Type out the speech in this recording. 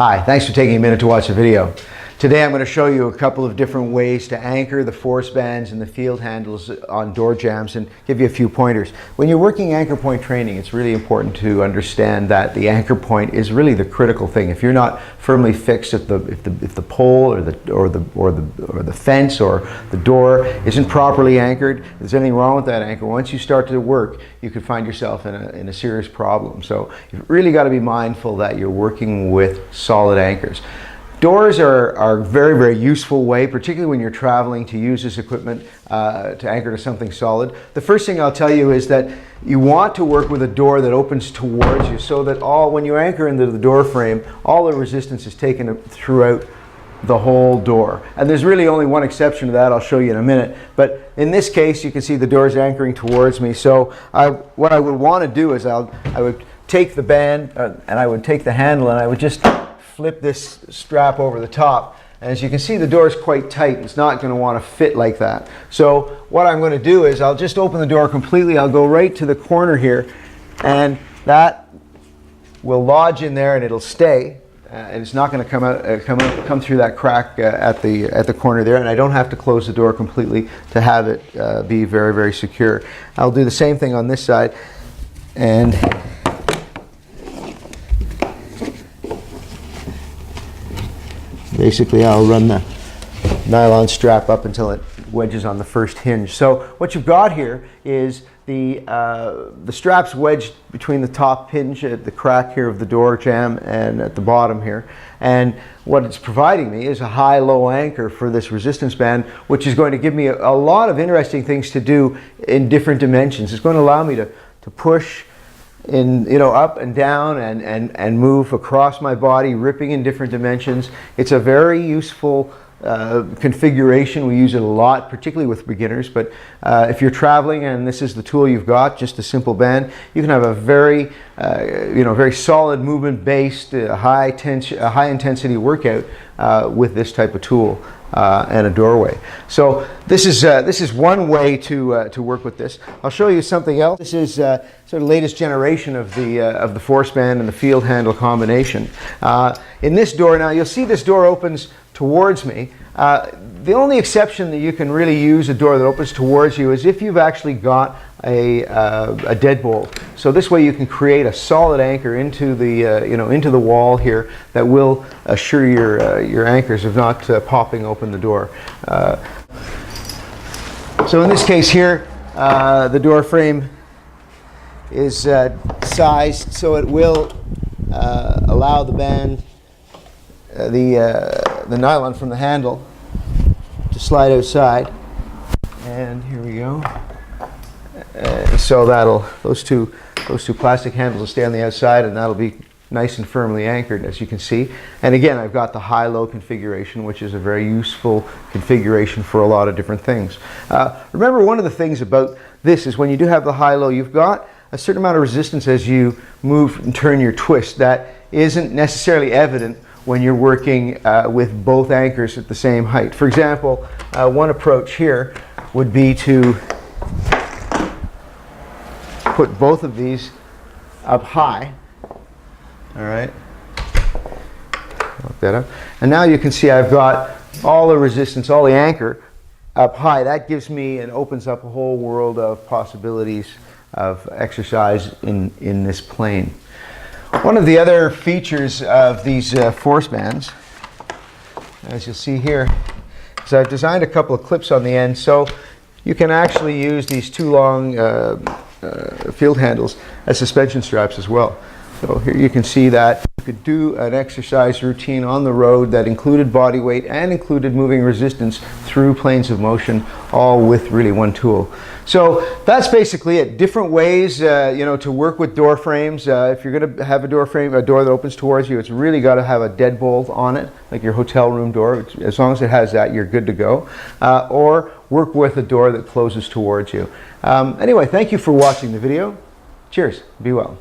Hi, thanks for taking a minute to watch the video. Today I'm going to show you a couple of different ways to anchor the force bands and the field handles on door jambs and give you a few pointers. When you're working anchor point training, it's really important to understand that the anchor point is really the critical thing. If you're not firmly fixed, if the pole or the fence or the door isn't properly anchored, if there's anything wrong with that anchor, once you start to work, you could find yourself in a serious problem. So you've really got to be mindful that you're working with solid anchors. Doors are a very, very useful way, particularly when you're traveling, to use this equipment to anchor to something solid. The first thing I'll tell you is that you want to work with a door that opens towards you so that when you anchor into the door frame, all the resistance is taken throughout the whole door. And there's really only one exception to that. I'll show you in a minute. But in this case, you can see the door's anchoring towards me. So what I would want to do is I would take the band and I would take the handle and I would just flip this strap over the top. And as you can see, the door is quite tight. It's not going to want to fit like that. So what I'm going to do is I'll just open the door completely. I'll go right to the corner here, and that will lodge in there and it'll stay. And it's not going to come through that crack at the corner there, and I don't have to close the door completely to have it be very, very secure. I'll do the same thing on this side, and basically I'll run the nylon strap up until it wedges on the first hinge. So what you've got here is the strap's wedged between the top hinge at the crack here of the door jamb and at the bottom here. And what it's providing me is a high-low anchor for this resistance band, which is going to give me a lot of interesting things to do in different dimensions. It's going to allow me to push up and down and move across my body, ripping in different dimensions. It's a very useful configuration. We use it a lot, particularly with beginners, but if you're traveling and this is the tool you've got, just a simple band, you can have a very very solid movement based high intensity workout with this type of tool and a doorway. So this is one way to work with this. I'll show you something else. This is sort of latest generation of the force band and the field handle combination. In this door now, you'll see this door opens towards me. The only exception that you can really use a door that opens towards you is if you've actually got a deadbolt. So this way you can create a solid anchor into the into the wall here that will assure your anchors of not popping open the door. So in this case here, the door frame is sized so it will allow the band, the nylon from the handle, to slide outside. And here we go. So those two plastic handles will stay on the outside, and that'll be nice and firmly anchored, as you can see. And again, I've got the high-low configuration, which is a very useful configuration for a lot of different things. Remember, one of the things about this is when you do have the high-low, you've got a certain amount of resistance as you move and turn your twist that isn't necessarily evident when you're working with both anchors at the same height. For example, one approach here would be to put both of these up high. All right, look that up. And now you can see I've got all the resistance, all the anchor up high. That gives me and opens up a whole world of possibilities of exercise in this plane. One of the other features of these force bands, as you'll see here, is I've designed a couple of clips on the end, so you can actually use these two long field handles as suspension straps as well. So here you can see that you could do an exercise routine on the road that included body weight and included moving resistance through planes of motion, all with really one tool. So that's basically it. Different ways to work with door frames. If you're going to have a door that opens towards you, it's really got to have a deadbolt on it, like your hotel room door. As long as it has that, you're good to go. Or work with a door that closes towards you. Anyway, thank you for watching the video. Cheers. Be well.